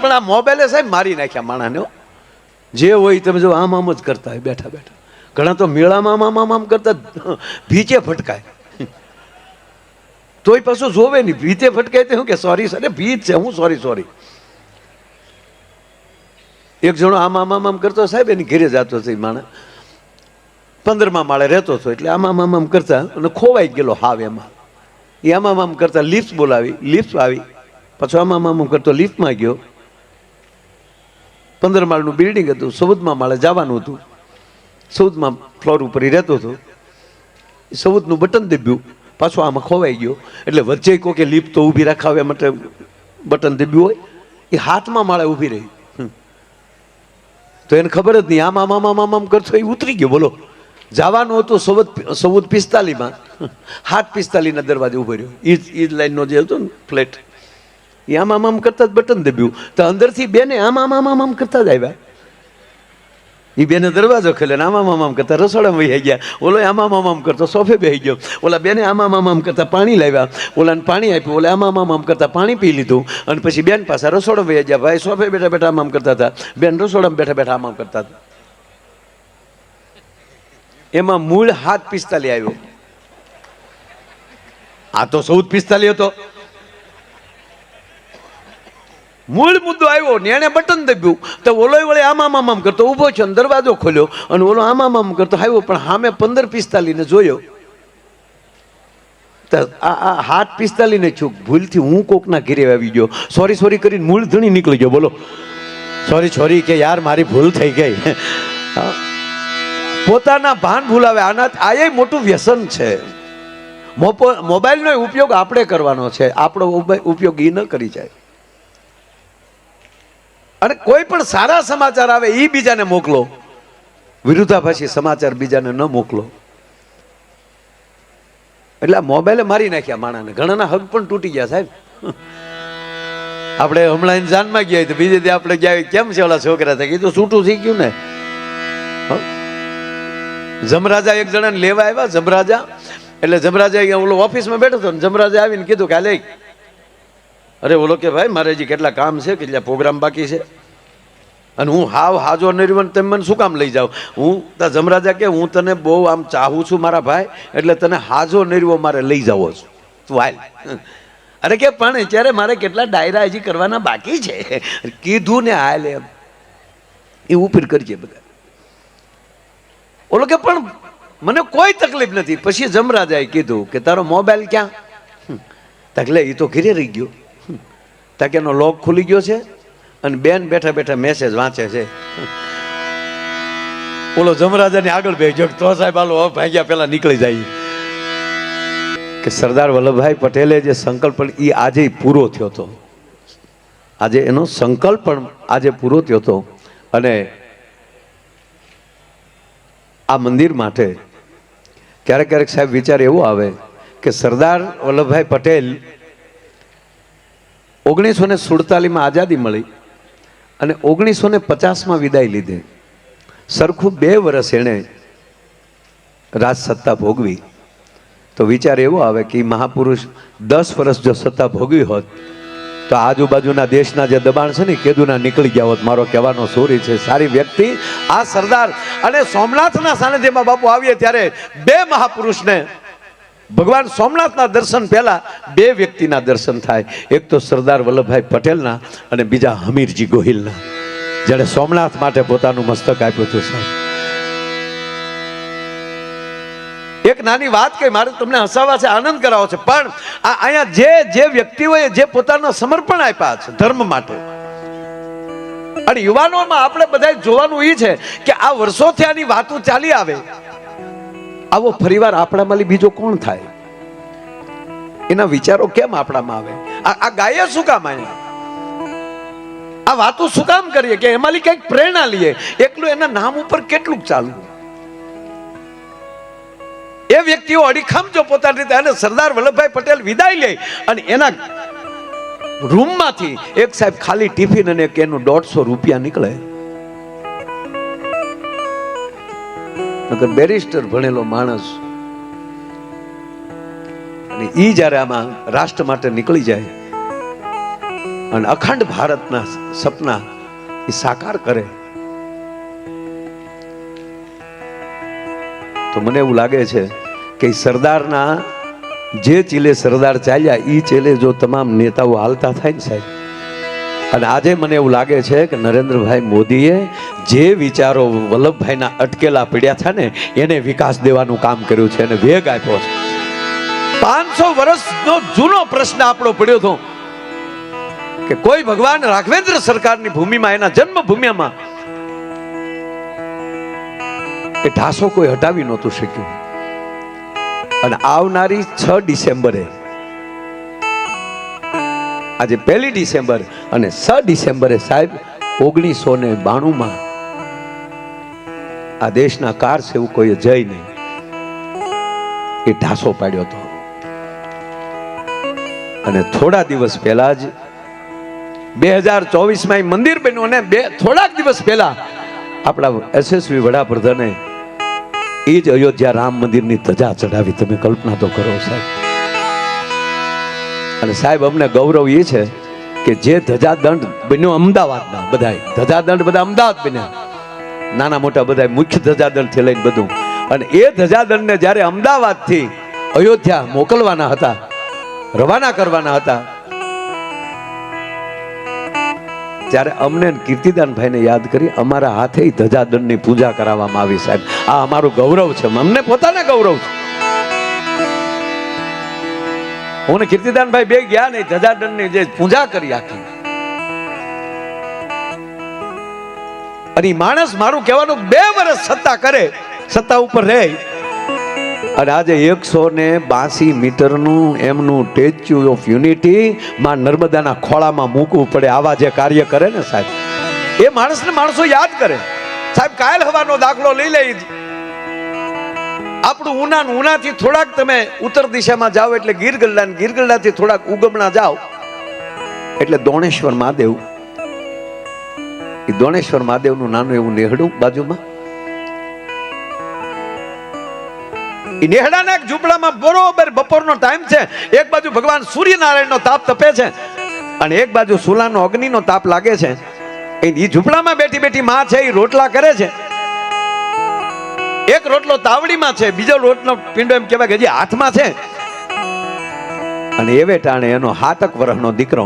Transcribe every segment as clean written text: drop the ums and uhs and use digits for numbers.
પણ આ મોબાઈલે સાહેબ મારી નાખ્યા માણાને. જે હોય તમે જો આમ આમ જ કરતા હોય બેઠા બેઠા. ઘણા તો મેળામાં આમ આમ કરતા ભીચે ફટકાય, તોય પાછું જોવે નહીં. ભીતે ફટકાય તો શું કે સોરી સર ભીત છે, હું સોરી. એક જણો આમ આમ કરતો સાહેબ એની ઘેરે જતો હતો. માણસ 15મા માળે રહેતો હતો, એટલે આમ કરતા અને ખોવાઈ ગયેલો હાવ એમાં. એ આમ કરતા લિફ્ટ બોલાવી, લિફ્ટ આવી, પછી આમ કરતો લિફ્ટમાં ગયો. 15 માળનું બિલ્ડિંગ હતું, 14મા માળે જવાનું હતું. 14મા ફ્લોર ઉપર એ રહેતો હતો. 14નું બટન દબ્યું, પાછું આમાં ખોવાઈ ગયો. એટલે વચ્ચે કોકે લિફ્ટ તો ઊભી રાખાવે માટે બટન દબ્યું હોય, એ 7મા માળે ઊભી રહી. તો એને ખબર જ નહીં, આમ કરતો એ ઉતરી ગયો. બોલો, જવાનું હતું 14:45માં, 7:45ના દરવાજે ઉભો રહ્યો. એ જ લાઈનનો જે હતો ને ફ્લેટ, એ આમ કરતા જ બટન દબ્યું. તો અંદરથી બેને આમ કરતા જ આવ્યા. એ બેને દરવાજો ખોલ્યો ને આમ કરતા રસોડામાં વહી ગયા. ઓલો આમ કરતો સોફે બેસી ગયો. ઓલા બેને આમ કરતા પાણી લાવ્યા, ઓલાને પાણી આપ્યું. ઓલા આમ કરતા પાણી પી લીધું અને પછી બેન પાસે રસોડા વહી ગયા. ભાઈ સોફે બેઠા બેઠા આમ કરતા હતા, બેન રસોડામાં બેઠા બેઠા આમ કરતા હતા. એમાં મૂળ 7:45 આવ્યો. આ તો 14:45 હતો. મૂળ મુદ્દો આવ્યો ને એને બટન દબ્યું. તો ઓલો વળે આમ કરતો ઊભો છે, દરવાજો ખોલ્યો અને ઓલો આમ કરતો આવ્યો. પણ સામે 15:45 જોયો. તો આ 7:45 છું, ભૂલથી હું કોકના ઘેરે આવી ગયો. સોરી કરીને મૂળ ધણી નીકળી ગયો. બોલો, સોરી કે યાર મારી ભૂલ થઈ ગઈ. પોતાના ભાન ભૂલાવે. આ મોટું વ્યસન છે. મોબાઈલનો ઉપયોગ આપણે કરવાનો છે, આપણો ઉપયોગ એ ન કરી જાય. અને કોઈ પણ સારા સમાચાર આવે એ બીજાને મોકલો, વિરુદ્ધાભાસી સમાચાર બીજાને ન મોકલો. એટલે આ મોબાઈલે મારી નાખ્યા માણાને. ઘણાના હક પણ તૂટી ગયા સાહેબ. આપણે હમણાં જાનમાં ગયા તો બીજે દી આપણે ગયા, કેમ છે ઓલા છોકરા થાય, કીધું છૂટું થઈ ગયું ને. જમરાજા એક જણાને લેવા આવ્યા. જમરાજા એટલે જમરાજા ઓલો ઓફિસમાં બેઠો હતો ને જમરાજા આવીને કીધું કે હાલે. અરે ઓલો કે ભાઈ મારે હજી કેટલા કામ છે, કેટલા પ્રોગ્રામ બાકી છે, અને હું હાજો નર્વન તમે મને શું કામ લઈ જાઓ. હું જમરાજા કે હું તને બહુ આમ ચાહું છું મારા ભાઈ, એટલે તને હાજો નર્વો મારે લઈ જાવો છું, તું હાલ. અરે કે પણ ત્યારે મારે કેટલા ડાયરા હજી કરવાના બાકી છે. કીધું ને હાલ એમ એ ઉપર કરજે બધા. ઓલો કે પણ મને કોઈ તકલીફ નથી. પછી જમરાજાએ કીધું કે તારો મોબાઈલ ક્યાં? તકલે એ તો ઘરે રહી ગયો. તાકે એનો લોક ખુલી ગયો છે અને બેન બેઠા બેઠા મેસેજ વાંચે છે. ઓલો જમરાજાની આગળ બેસી ગયો. તો સાહેબ હાલો ભાગ્યા પેલા નીકળી જાય. કે સરદાર વલ્લભભાઈ પટેલે જે સંકલ્પ એ આજે પૂરો થયો હતો. આજે એનો સંકલ્પ પણ આજે પૂરો થયો હતો. અને આ મંદિર માટે ક્યારેક સાહેબ વિચાર એવો આવે કે સરદાર વલ્લભભાઈ પટેલ 1947માં આઝાદી મળી અને 1950માં વિદાય લીધે. સરખું 2 વર્ષ એણે રાજ સત્તા ભોગવી. તો વિચાર એવો આવે કે મહાપુરુષ 10 વર્ષ જો સત્તા ભોગવી હોત તો આજુબાજુના દેશના જે દબાણ છે ને કેદુના નીકળી ગયા હોત. મારો કહેવાનો સોરી છે. સારી વ્યક્તિ આ સરદાર. અને સોમનાથના સાનિધ્યમાં બાપુ આવીએ ત્યારે 2 મહાપુરુષને ભગવાન સોમનાથના દર્શન પહેલા 2 વ્યક્તિના દર્શન થાય. એક તો સરદાર વલ્લભભાઈ પટેલના અને બીજા હમીરજી ગોહિલના, જેણે સોમનાથ માટે પોતાનું મસ્તક આપ્યું હતું. સાહેબ એક નાની વાત કહી, મારે તમને હસાવવા છે, આનંદ કરાવો છે, પણ અહીંયા જે વ્યક્તિઓએ જે પોતાનું સમર્પણ આપ્યા છે ધર્મ માટે, અને યુવાનોમાં આપણે બધા જોવાનું એ છે કે આ વર્ષોથી આની વાતો ચાલી આવે, આવો ફરીવાર આપણામાં બીજો કોણ થાય? એના વિચારો કેમ આપણામાં આવે? આ ગાય શું કામ આવ્યા? આ વાતો શું કામ કરીએ કે એમાંથી કંઈક પ્રેરણા લઈએ? એકલું એના નામ ઉપર કેટલું ચાલવું? એ વ્યક્તિઓ અડીખમ જો પોતાની રીતે. અને સરદાર વલ્લભભાઈ પટેલ વિદાય લે અને એના રૂમમાંથી એક સાહેબ ખાલી ટિફિન અને એનું 150 રૂપિયા નીકળે. બેરિસ્ટર ભણેલો માણસ, અને ઈ જ્યારે આમાં રાષ્ટ્ર માટે નીકળી જાય અને અખંડ ભારતના સપના એ સાકાર કરે. તો મને એવું લાગે છે કે સરદારના જે ચીલે સરદાર ચાલ્યા એ ચીલે જો તમામ નેતાઓ હાલતા થાય ને સાહેબ, અને આજે મને એવું લાગે છે કે નરેન્દ્રભાઈ મોદીએ જે વિચારો વલ્લભભાઈના અટકેલા પડ્યા હતા ને એને વિકાસ દેવાનું કામ કર્યું છે અને વેગ આપ્યો છે. 500 વર્ષનો જૂનો પ્રશ્ન આપણો પડ્યો હતો કે કોઈ ભગવાન રાઘવેન્દ્ર સરકારની ભૂમિમાં, એના જન્મભૂમિમાં એ ઢાસો કોઈ હટાવી નહોતું શક્યું. અને આવનારી 6 ડિસેમ્બરે, આજે 1 ડિસેમ્બર અને 6 ડિસેમ્બરે સાહેબ 1992 આ દેશના કાર સેવકોએ જઈને એ ઢાસો પાડ્યો હતો. અને થોડા દિવસ પહેલા જ 2024 મંદિર બન્યું અને થોડાક દિવસ પહેલા આપણા યશસ્વી વડાપ્રધાને એ જ અયોધ્યા રામ મંદિરની ધજા ચડાવી. તમે કલ્પના તો કરો સાહેબ. અને સાહેબ અમને ગૌરવ એ છે કે જે ધજાદંડ બન્યો અમદાવાદના, બધા ધજાદંડ બધા અમદાવાદ બન્યા, નાના મોટા બધા મુખ્ય ધજાદંડ થી લઈને બધું. અને એ ધજાદંડને જ્યારે અમદાવાદથી અયોધ્યા મોકલવાના હતા, રવાના કરવાના હતા, ત્યારે અમને કીર્તિદાનભાઈને યાદ કરી અમારા હાથે ધજાદંડની પૂજા કરાવવામાં આવી. સાહેબ આ અમારું ગૌરવ છે, અમને પોતાને ગૌરવ છે. હું કીર્તિદાનભાઈ બે ગયા ને ધજાદંડની જે પૂજા કરી આખી. અને માણસ મારું કહેવાનું 2 વર્ષ સત્તા કરે, સત્તા ઉપર રહે, અને આજે 182 મીટરનું એમનું સ્ટેચ્યુ ઓફ યુનિટી માં નર્મદાના ખોળામાં મૂકવું પડે. આવા જે કાર્ય કરે ને સાહેબ, એ માણસને માણસો યાદ કરે. સાહેબ કાયલ હવાનો દાખલો લઈ લે. આપણું ઉનાથી થોડાક તમે ઉત્તર દિશામાં જાઓ એટલે ગીરગઢડા, ગીરગઢડાથી થોડાક ઉગમણા જાઓ એટલે દોણેશ્વર મહાદેવ. એ દોણેશ્વર મહાદેવનું નાનું એવું નેહડું બાજુમાં, એ નેહડાના એક ઝૂંપડામાં બરોબર બપોરનો ટાઈમ છે. એક બાજુ ભગવાન સૂર્યનારાયણનો તાપ તપે છે અને એક બાજુ સુલાનો અગ્નિનો તાપ લાગે છે. એ ઝૂંપડામાં બેઠી બેઠી માં છે, એ રોટલા કરે છે. એક રોટલો તાવડીમાં છે, બીજો રોટલો પીંડો એમ કહેવાય કે હજી હાથમાં છે. અને એવે ટાણે એનો 7 વર્ષનો દીકરો,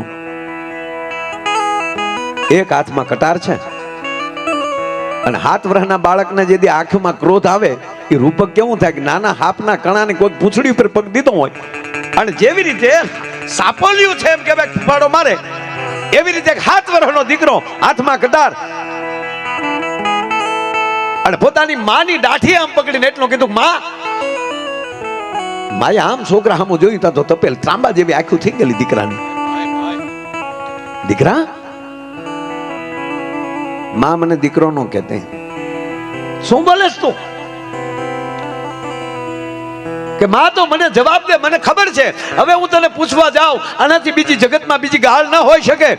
એક હાથમાં કટાર છે, અને 7 વર્ષના બાળકને જે આંખમાં ક્રોધ આવે એ રૂપક કેવું થાય કે નાના હાપના કણાને કોઈ પૂંછડી ઉપર પગ દીધો હોય અને જેવી રીતે સાપોલિયું છે એમ કે ફૂફાડો મારે, એવી રીતે 7 વર્ષનો દીકરો હાથમાં કટાર અને પોતાની માની દાઢી આમ પકડીને એટલું કીધું, માએ આમ છોકરા સામું જોયું તા તો તપેલ ત્રાંબા જેવી આખું થઈ ગયેલી દીકરાની. દીકરા, માં મને દીકરો નો કહેતે. શું બોલેસ તું? કે માં તો મને જવાબ દે, મને ખબર છે. હવે હું તને પૂછવા જાઉં આનાથી બીજી જગતમાં બીજી ગાળ ન હોઈ શકે,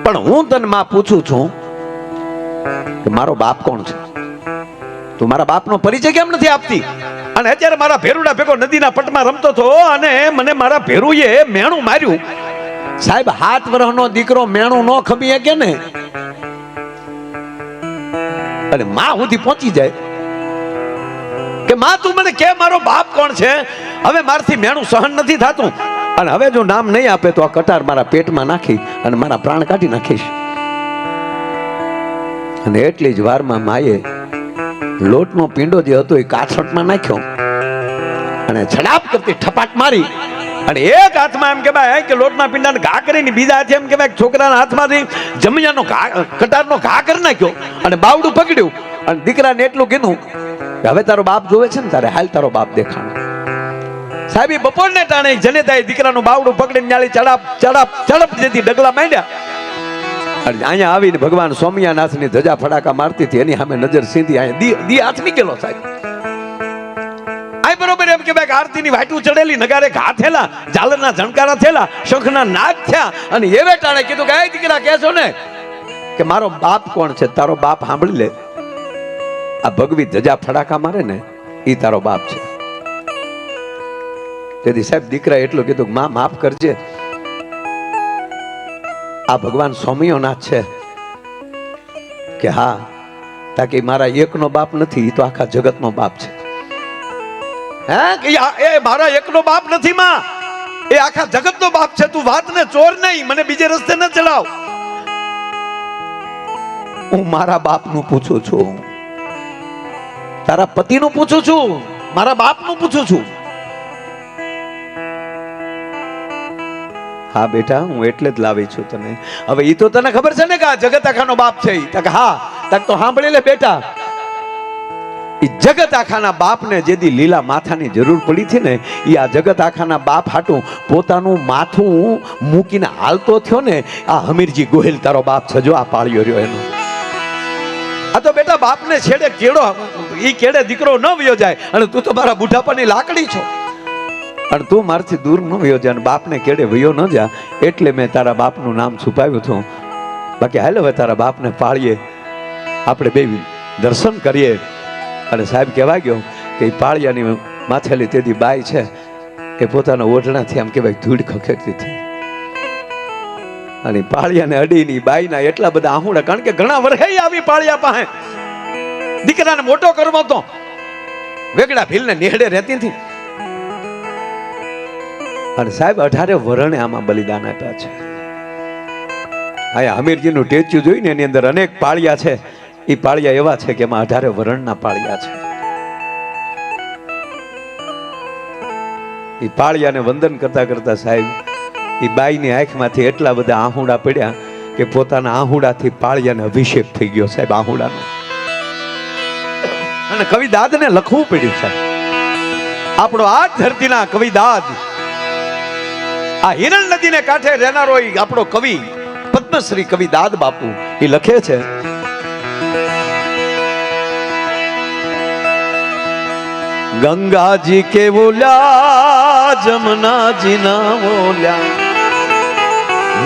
પણ હું તને માં પૂછું છું કે મારો બાપ કોણ છે? તું મારા બાપનો પરિચય કેમ નથી આપતી? અને અત્યારે મારા ભેરુડા ભેગો નદીના પટમાં રમતો હતો અને મને મારા ભેરુએ મેણું માર્યું. સાહેબ 7 વર્ષનો દીકરો મેણું ન ખબીએ કે ને, અને માં સુધી પહોંચી જાય કે માં તું મને કે મારો બાપ કોણ છે? હવે મારથી મેણું સહન નથી થતું, અને હવે જો નામ નહીં આપે તો આ કટાર મારા પેટમાં નાખી અને મારા પ્રાણ કાઢી નાખીશ. અને એટલી જ વારમાં માએ લોટનો પીંડો જે હતો એ કાથરટમાં નાખ્યો અને છડાપ કરતી ઠપાટ મારી અને એક હાથમાં એમ કે ભાઈ કે લોટના પીંડાને ઘા કરીને બીજા હાથે એમ કે ભાઈ છોકરાના હાથમાંથી જમિયાનો કટારનો ઘા કરી નાખ્યો અને બાવડું પકડ્યું અને દીકરાને એટલું કીધું કે હવે તારો બાપ જોવે છે ને, તારે હાલ તારો બાપ દેખાણો. સાહેબ બપોરને ટાણે જનેતાએ દીકરાનું બાવડું પકડીને ન્યાલી ચડપ જેથી ડગલા માંડ્યા અને અહીંયા આવીને ભગવાન સોમયાનાથની ધજા ફડાકા મારતી હતી, એની સામે નજર સીધી અહીંયા દી હાથ નીકળ્યો. સાહેબ આ બરોબર એમ કે ભાઈ આરતીની વાટું ચડેલી, નગારે ઘા થયેલા, ઝાલરના ઝણકારા થયેલા, શંખના નાદ થયા અને એવે ટાણે કીધું કે એ દીકરા કહેશો ને કે મારો બાપ કોણ છે? તારો બાપ સાંભળી લે, આ ભગવી ધજા ફડાકા મારે ને એ તારો બાપ છે. તેથી સાહેબ દીકરા એટલું કીધું કે માં માફ કરજે, આ ભગવાન સ્વામીઓનાથ છે કે હા તાકી મારા એકનો બાપ નથી, એ તો આખા જગતનો બાપ છે. હે કે એ મારા એકનો બાપ નથી માં, એ આખા જગતનો બાપ છે. તું વાતને ચોર નહીં, મને બીજે રસ્તે ન ચડાવ. હું મારા બાપનું પૂછું છું, તારા પતિનું પૂછું છું, મારા બાપનું પૂછું છું. હા બેટા હું એટલે જ લાવી છું તને. હવે ઈ તો તને ખબર છે ને કે આ જગત આખાનો બાપ છે. હા તક તો સાંભળી લે બેટા, ઈ જગત આખાના બાપને જેદી લીલા માથાની જરૂર પડી હતી ને, ઈ આ જગત આખાના બાપ હાટું પોતાનું માથું મૂકીને હાલતો થયો ને. આ હમીરજી ગોહિલ તારો બાપ છે, જો આ પાળ્યો રહ્યો એનો. આ તો બેટા બાપને છેડે કેળો, ઈ કેડે દીકરો ન વયો જાય. અને તું તો મારા બુઢાપાની લાકડી છો, અને તું મારથી દૂર ન વયો જા, બાપને કેડે વયો ન જા, એટલે મેં તારા બાપનું નામ છુપાવ્યું હતું. બાકી હાલ હવે તારા બાપને પાળીએ, આપણે બે દર્શન કરીએ. અને સાહેબ કહેવા ગયો કે પાળિયાની માથેલી તેદી બાઈ છે, એ પોતાના ઓઢણાથી આમ કહેવાય ધૂળ ખખેરતી હતી. અને પાળિયાને અડીની બાઈના એટલા બધા આહુડા, કારણ કે ઘણા વર્ષે આવી પાળિયા પાસે દીકરાને મોટો કરવો તો વેગડા ભીલને નેહડે રહેતી હતી. અને સાહેબ 18 વરણે આમાં બલિદાન આપ્યા છે. અહીંયા હમીરજીનું ટેચ્યુ જોઈને એની અંદર અનેક પાળિયા છે. એ પાળિયા એવા છે કે એમાં 18 વરણના પાળિયા છે. એ પાળિયાને વંદન કરતા કરતા સાહેબ એ બાઈની આંખમાંથી એટલા બધા આહુડા પડ્યા કે પોતાના આહુડાથી પાળિયાને અભિષેક થઈ ગયો સાહેબ, આહુડાનો. અને કવિદાદને લખવું પડ્યું સાહેબ. આપણો આ ધરતીના કવિદાદ, આ હિરણ નદીને કાંઠે રહેનારો આપણો કવિ પદ્મશ્રી કવિદાદ બાપુ એ લખે છે, ગંગાજી કે બોલ્યા જમનાજી ના બોલ્યા,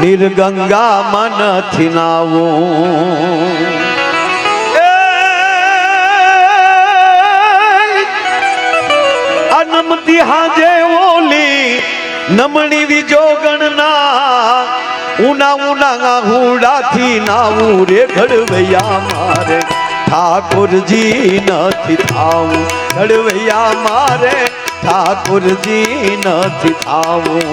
નિર્ગંગા માં નથી નાવું. અનમતી હાજે ઓલી નમણી વિજોગણના, ઉના ઉના હુડાથી નાવું રે ઘડવૈયા મારે ઠાકોરજી નથી થાવું. ઘડવૈયા મારે ઠાકોરજી નથી થાવું.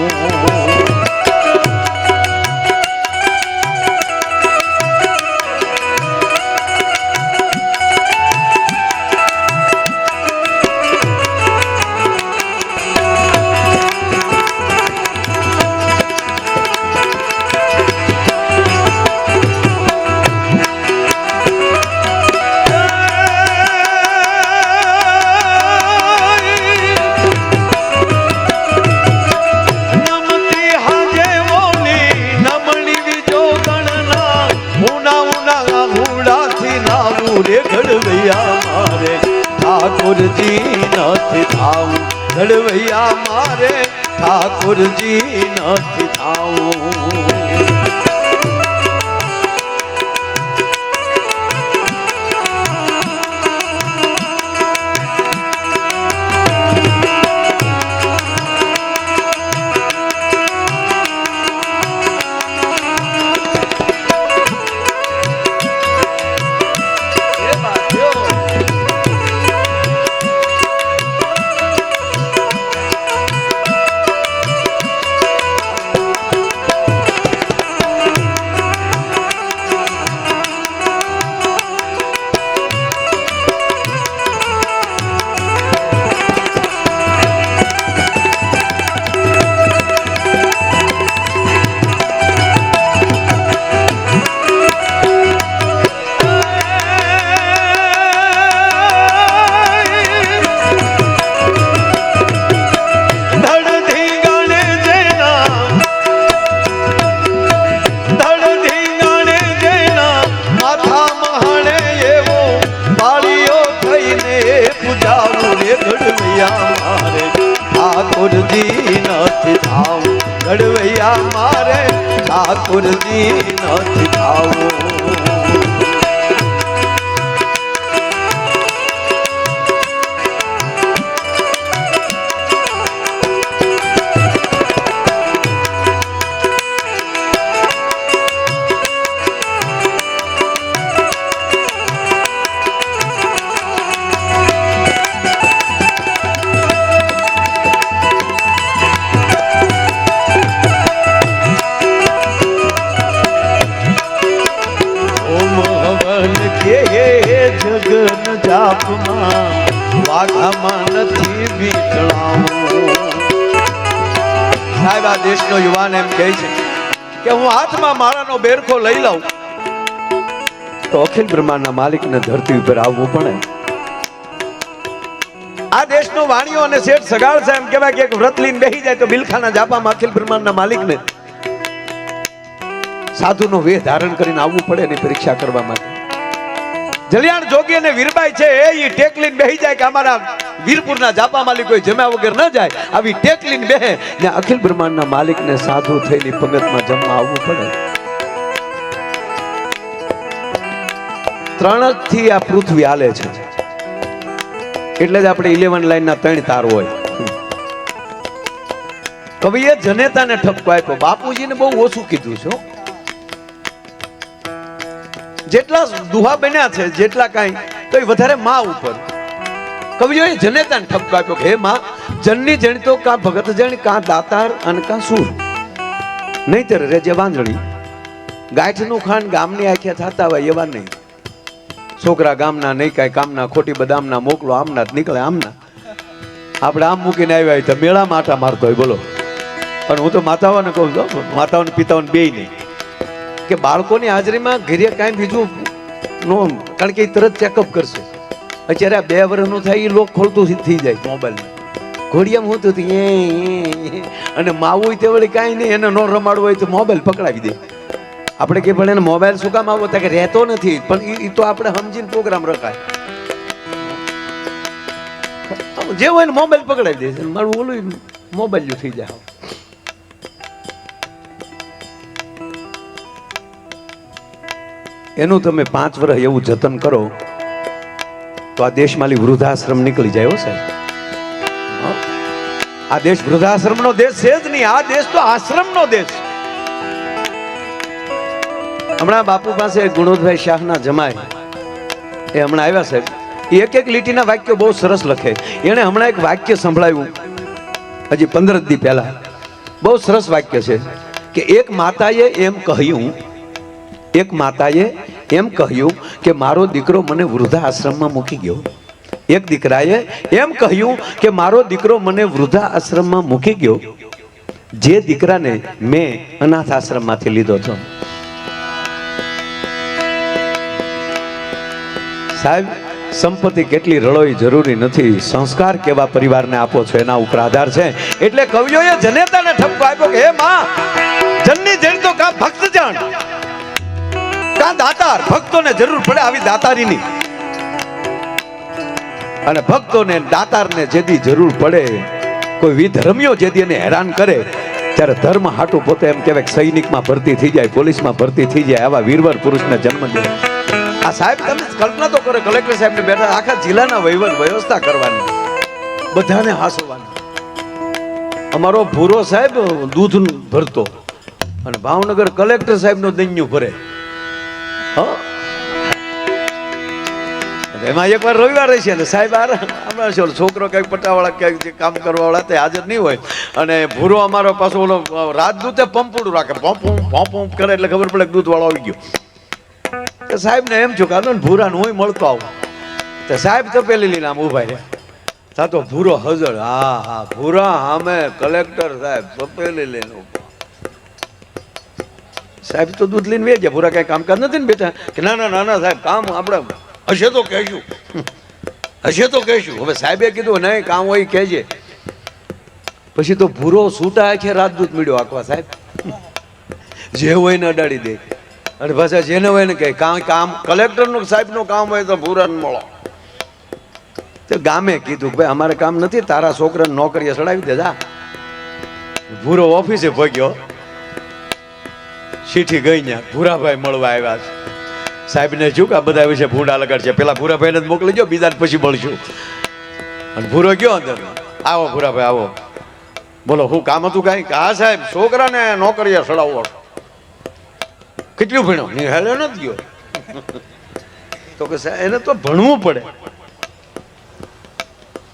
ઠાકોરજી નથી થાવું. ઘડવૈયા મારે ઠાકોરજી નથી થાવું. ઠાકોરજી નથી થાવું. ઘડવૈયા મારે ઠાકોરજી નથી થાવું. વાઘામાં નથી વીંટળાવું. સાહેબ આ દેશનો યુવાન એમ કહે છે કે હું હાથમાં માળાનો બેરખો લઈ લઉં તો અખિલ બ્રહ્માંડના માલિકને ધરતી ઉપર આવવું પડે. આ દેશનો વાણીઓ અને શેઠ સગાળ છે એમ કહેવાય કે એક વ્રત લઈને બેસી જાય તો બિલખાના જાપામાં અખિલ બ્રહ્માંડના માલિકને સાધુનો વેહ ધારણ કરીને આવવું પડે એની પરીક્ષા કરવા માટે. જલિયાણ જોગી અને વીરબાઈ છે એ ટેક લઈને બેસી જાય કે અમારા વીરપુરના જાપા માલિક કોઈ જમ્યા વગર ન જાય. આવી ટેક લઈને બેહે ને અખિલ બ્રહ્માંડના માલિકને સાધુ થઈને પંગતમાં જમવા આવવું પડે. ત્રણ થી આ પૃથ્વી હાલે છે એટલે જ આપણે 11 લાઈનના 3 તાર હોય. કવિએ જનેતાને ઠપકો આપ્યો. બાપુજીને બહુ ઓછું કીધું છે. જેટલા દુહા બન્યા છે જેટલા કાંઈ તો એ વધારે માં ઉપર. કવિઓએ જનેતાને ઠપકો આપ્યો કે હે માં, જનની જણી તો કાં ભગત જણી, કાં દાતાર અને કાં સૂર, નહીતર રેજે વાંજણી. ગાંઠનું ખાંડ ગામની આંખે થતા હોય એવા નહીં. છોકરા ગામના નહીં કાંઈ કામના, ખોટી બદામના મોકલો આમના જ નીકળે આમના. આપણે આમ મૂકીને આવ્યા હોય તો મેળામાં આટા મારતો હોય. બોલો. પણ હું તો માતાઓને કહું છું, માતાઓને પિતાઓને બેય નહીં કે બાળકોની હાજરીમાં ઘરે કાંઈ બીજું નો, કારણ કે એ તરત ચેકઅપ કરશે. અત્યારે આ 2 વર્ષનું થાય એ લોક ખોલતું થઈ જાય મોબાઈલમાં. ઘોડિયામાં હું તો અને માવું તે વળી કાંઈ નહીં, એને ન રમાડવું હોય તો મોબાઈલ પકડાવી દે. આપણે કે પણ એને મોબાઈલ શું કામ આવો કે રહેતો નથી, પણ એ તો આપણે સમજીને પ્રોગ્રામ રખાય. જે હોય ને મોબાઈલ પકડાવી દે. મારું ઓલું મોબાઈલ થઈ જાય. એનું તમે 5 વર્ષ એવું જતન કરો તો આ દેશમાંથી વૃદ્ધાશ્રમ નીકળી જાય. સાહેબ આ દેશ વૃદ્ધાશ્રમનો દેશ છે જ નહીં. આ દેશ તો આશ્રમનો દેશ. હમણાં બાપુ પાસે ગુણોદભાઈ શાહના જમાય એ હમણાં આવ્યા સાહેબ. એક લીટીના વાક્યો બહુ સરસ લખે. એણે હમણાં એક વાક્ય સંભળાવ્યું હજી 15 દી પહેલા. બહુ સરસ વાક્ય છે કે એક માતાએ એમ કહ્યું કે મારો દીકરો મને વૃદ્ધા આશ્રમમાં મૂકી ગયો. એક દીકરાએ એમ કહ્યું કે મારો દીકરો મને વૃદ્ધા આશ્રમમાં મૂકી ગયો, જે દીકરાને મેં અનાથ આશ્રમમાંથી લીધો હતો. સાહેબ સંપત્તિ કેટલી રળોઈ જરૂરી નથી, સંસ્કાર કેવા પરિવારને આપો છો એના ઉપર આધાર છે. એટલે કવિઓએ જનેતાને ઠપકો આપ્યો કે હે માં, જનની જણ તો કા ભક્ત જાણ, કા દાતાર. ભક્તોને જરૂર પડે આવી દાતારીની, અને ભક્તોને દાતારને જેદી જરૂર પડે, કોઈ વિધર્મીઓ જેદી એને હેરાન કરે ત્યારે ધર્મ હાટું પોતે એમ કહેવાય સૈનિકમાં ભરતી થઈ જાય, પોલીસમાં ભરતી થઈ જાય. આવા વીરવર પુરુષને જન્મ દે. આ સાહેબ તમે કલ્પના તો કરો, કલેક્ટર સાહેબ ને બેઠા આખા જિલ્લાના વહીવટ વ્યવસ્થા કરવાની, બધાને હાંસવાની. અમારો ભૂરો સાહેબ દૂધ ભરતો અને ભાવનગર કલેક્ટર સાહેબ નું દૈન્યું ભરે. એમાં એકવાર રવિવાર રહેશે ને સાહેબ હમણાં છોકરો કઈક પટાવાળા કઈક કામ કરવા વાળા તે હાજર નહીં હોય, અને ભૂરો અમારો પાછો ઓલો રાજદૂતે પંપુડું રાખે, પંપ કરે એટલે ખબર પડે દૂધ વાળો આવી ગયો. સાહેબ ને એમ છું કે ભૂરા ને હું મળતો આવું. તો સાહેબ તપેલી લઈને આમ ઉભા રહ્યા તો ભૂરો હજર. હા ભૂરા સામે કલેક્ટર સાહેબ તપેલી લઈને ઉભા. સાહેબ તો દૂધ લઈને વે ગયા. ભૂરા કઈ કામકાજ નથી ને બેટા કે ના સાહેબ કામ આપણે હશે તો કહેશું. હવે સાહેબે કીધું નહીં કામ હોય કહેજે. પછી તો ભૂરો છૂટા આખે રાજદૂત મળ્યો આખવા સાહેબ, જે હોય ને અડાડી દે. અને પાછા જેને હોય ને કે કામ કલેક્ટરનું સાહેબનું કામ હોય તો ભૂરાને મળો. તો ગામે કીધું કે ભાઈ અમારે કામ નથી, તારા છોકરાને નોકરીએ ચડાવી દે જા. ભૂરો ઓફિસે ભગ્યો, ચીઠી ગઈ ત્યાં ભૂરાભાઈ મળવા આવ્યા છે. સાહેબને શું કે આ બધા વિશે ભૂંડા લગાડશે, પેલા ભૂરાભાઈને જ મોકલી દો, બીજાને પછી મળશું. અને ભૂરો ગયો અંદર. આવો ભૂરાભાઈ આવો, બોલો શું કામ હતું કાંઈ? હા સાહેબ છોકરાને નોકરીએ ચડાવવો. કેટલું ભણ્યો? નિહાળે નથી ગયો. તો કે એને તો ભણવું પડે,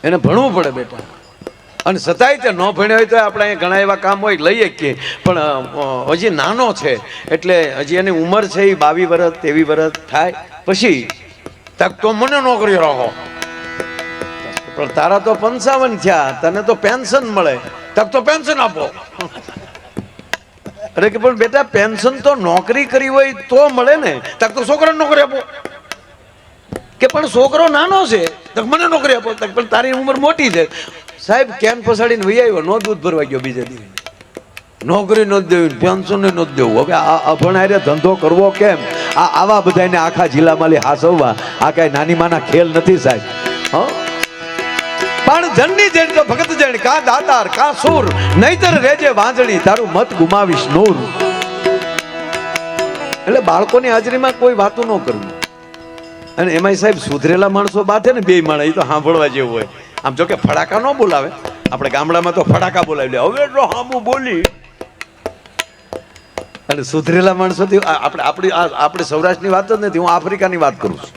એને ભણવું પડે બેટા. અને છતાંય તે ન ભણ્યો હોય તો આપણે અહીંયા ઘણા એવા કામ હોય લઈએ કે, પણ હજી નાનો છે એટલે હજી એની ઉંમર છે એ 22 વર્ષ 23 વર્ષ થાય પછી તક તો મને નોકરી રાખો. પણ તારા તો 55 થયા, તને તો પેન્શન મળે. તક તો પેન્શન આપો. અરે કે પણ બેટા પેન્શન તો નોકરી કરી હોય તો મળે ને. તક તો છોકરાને નોકરી આપો. કે પણ છોકરો નાનો છે, તક મને નોકરી આપો. તક પણ તારી ઉંમર મોટી છે. સાહેબ કેન પસાડીને વહી આવ્યો, નો દૂધ ભરવા ગયો બીજે દિવસે. નોકરી નથી દેવી, પેન્શન નથી દેવું. હવે આ અભણાયરે ધંધો કરવો કેમ? આવા બધાને આખા જિલ્લામાં હાસવવા આ કઈ નાની માના ખેલ નથી સાહેબ. પણ જનની જેણ તો ભગત જેણ, કા દાતાર કા સુર, નહીતર રેજે વાંજણી, તારું મત ગુમાવીશ નૂર. એટલે બાળકોની હાજરીમાં કોઈ વાતો ન કરવી. અને એમાંય સાહેબ સુધરેલા માણસો બાથે ને બે માણસ, એ તો સાંભળવા જેવું હોય. આમ જો કે ફડાકા ન બોલાવે, આપણે ગામડામાં તો ફડાકા બોલાવી લે. હવે જો હામું બોલી. અને સુધરેલા માણસોથી આપણે સૌરાષ્ટ્રની વાત જ નથી, હું આફ્રિકાની વાત કરું છું.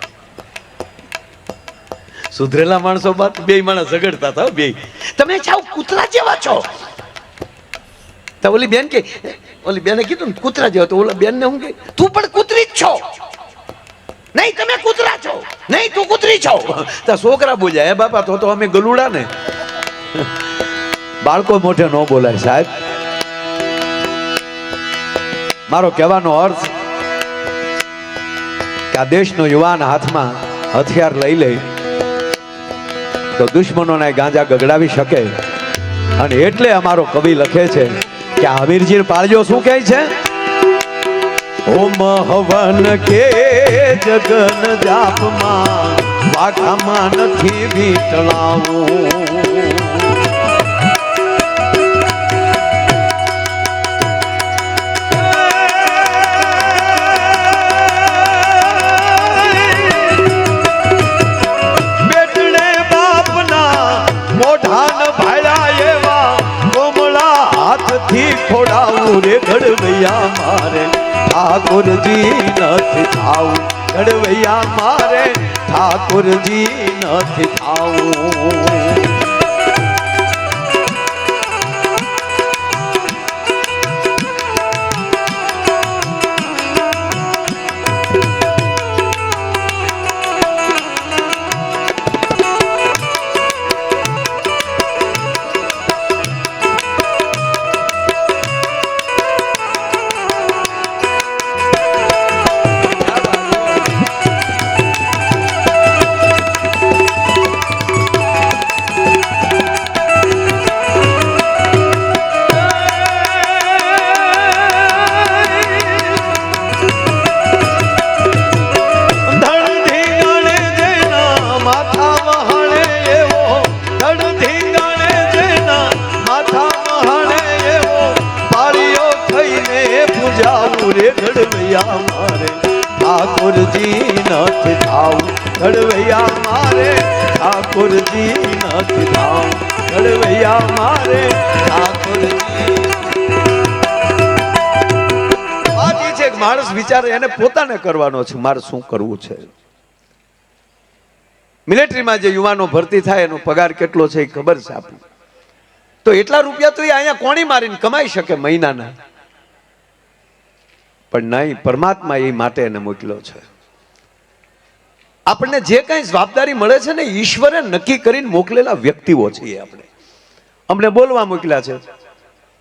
સુધરેલા માણસો બાદ બે માણસ ઝઘડતા હતા. બે તમે જાઓ કૂતરા જેવા છો. તો ઓલી બેન કે, ઓલી બેને કીધું ને કૂતરા જેવા, તો ઓલા બેન ને હું કે તું પણ કૂતરી જ છો. નહીં તમે કૂતરા છો, નહીં તું કૂતરી છો. તો છોકરા બોલ્યા, હે બાપા તો અમે ગલુડા ને. બાળકો મોઢે ન બોલાય સાહેબ. મારો કહેવાનો અર્થ કે આ દેશનો યુવાન હાથમાં હથિયાર લઈ લે તો દુશ્મનોના ગાંજા ગગડાવી શકે. અને એટલે અમારો કવિ લખે છે કે હમીરજી પાળજો શું કહે છે? ઓમ હવન કે જગન જાપમાં વાઘામાં નથી વીટલાવું. ખોડાવું રે ઘડવૈયા મારે ઠાકોરજી નથી થાવું. ઘડવૈયા મારે ઠાકોરજી નથી થાવું. ઘડવૈયા મારે ઠાકોરજી નથી થાવું. ઘડવૈયા મારે ઠાકોરજી નથી થાવું. ઘડવૈયા મારે ઠાકોરજી. બાકી છે માણસ વિચારે એને પોતાને કરવાનો છે, મારે શું કરવું છે. મિલિટરીમાં જે યુવાનો ભરતી થાય એનો પગાર કેટલો છે એ ખબર છે આપણને. તો એટલા રૂપિયા તો એ અહીંયા કોણી મારીને કમાઈ શકે મહિનાના. પણ નહીં, પરમાત્મા એ માટે એને મોકલ્યો છે. આપણને જે કઈ જવાબદારી મળે છે ને ઈશ્વરે નક્કી કરીને મોકલેલા વ્યક્તિઓ છીએ આપણે. અમને બોલવા મોકલ્યા છે,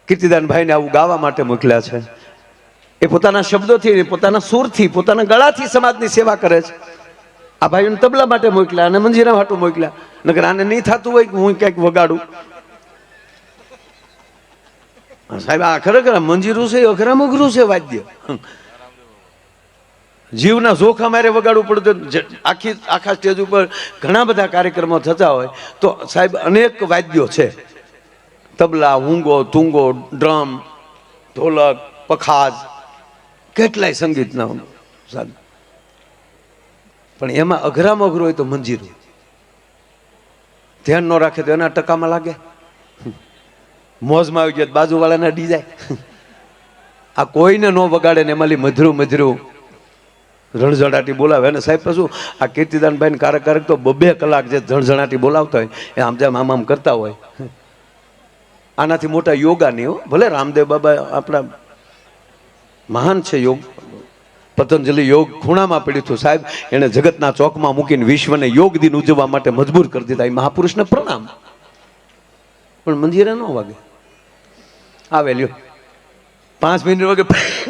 કીર્તિદાનભાઈને આવું ગાવા માટે મોકલ્યા છે. એ પોતાના શબ્દોથી, પોતાના સુરથી, પોતાના ગળાથી સમાજની સેવા કરે છે. આ ભાઈઓને તબલા માટે મોકલ્યા અને મંજીરા માટે મોકલ્યા. નકર આને નહીં થતું હોય કે હું ક્યાંક વગાડું. સાહેબ આ ખરેખર મંજીરું છે, અઘરામ અઘરું છે વાદ્ય. જીવના જોખા મારે વગાડવું પડતું. આખા સ્ટેજ ઉપર ઘણા બધા કાર્યક્રમો થતા હોય તો સાહેબ અનેક વાદ્યો છે. તબલા, હુંગો, તુંગો, ડ્રમ, ઢોલક, પખાજ, કેટલાય સંગીતના સાહેબ. પણ એમાં અઘરામ અઘરું હોય તો મંજીરું. ધ્યાન ન રાખે તો એના ટકામાં લાગે. મોજમાં આવી ગયા બાજુવાળાને ડી જાય. આ કોઈને ન વગાડે ને એમાં મધરું મધરું ઝણઝણાટી બોલાવે. અને સાહેબ પાછું આ કીર્તિદાનભાઈ કારક કારક તો 2 કલાક જે ઝણઝણાટી બોલાવતા હોય એ આમ જેમ આમ કરતા હોય. આનાથી મોટા યોગા નહીં હો. ભલે રામદેવ બાબા આપણા મહાન છે યોગ, પતંજલિ યોગ ખૂણામાં પડ્યું હતું સાહેબ, એણે જગતના ચોકમાં મૂકીને વિશ્વને યોગ દિન ઉજવવા માટે મજબૂર કરી દીધા. એ મહાપુરુષને પ્રણામ. પણ મંજીરા ન વાગે. આવે લ્યો 5 મિનિટ વાગે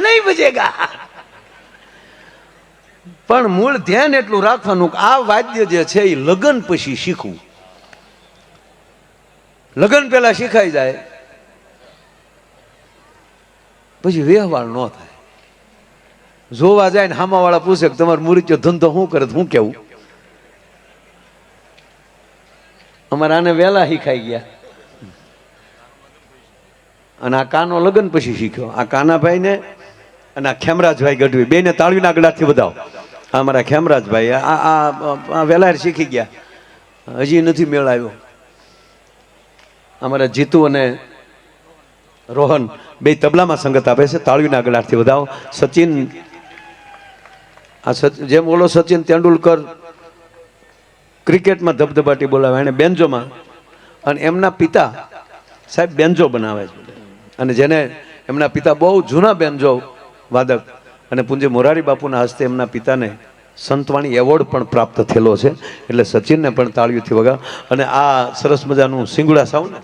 નહીં બજેગા. પણ મૂળ ધ્યાન એટલું રાખવાનું કે આ વાદ્ય જે છે એ લગ્ન પછી શીખવું. લગ્ન પહેલા શીખાઈ જાય પછી વ્યવહાર ન થાય. જોવા જાય ને હામાવાળા પૂછે કે તમારો મુરીચો ધંધો શું કરે, હું કેવું અમારે આને વહેલા શીખાઈ ગયા. અને આ કાનો લગ્ન પછી શીખ્યો. આ કાનાભાઈ ને અને આ ખેમરાજભાઈ ગઢવી બેને તાળવીના ગળાથી વધાવો. આ અમારા ખેમરાજભાઈ આ વહેલા શીખી ગયા, હજી નથી મેળ આવ્યો. અમારા જીતુ અને રોહન બે તબલામાં સંગત આપે છે, તાળવીના ગળાથી વધાવો. સચિન, આ જેમ ઓલો સચિન તેંડુલકર ક્રિકેટમાં ધબધબાટી બોલાવે, એને બેન્જોમાં, અને એમના પિતા સાહેબ બેન્જો બનાવે છે. અને જેને એમના પિતા બહુ જૂના બેન્જો વાદક, અને પૂજ્ય મોરારી બાપુના હસ્તે એમના પિતાને સંતવાણી એવોર્ડ પણ પ્રાપ્ત થયેલો છે. એટલે સચિનને પણ તાળીઓથી વગા. અને આ સરસ મજાનું સિંગુડા સાઉન્ડ,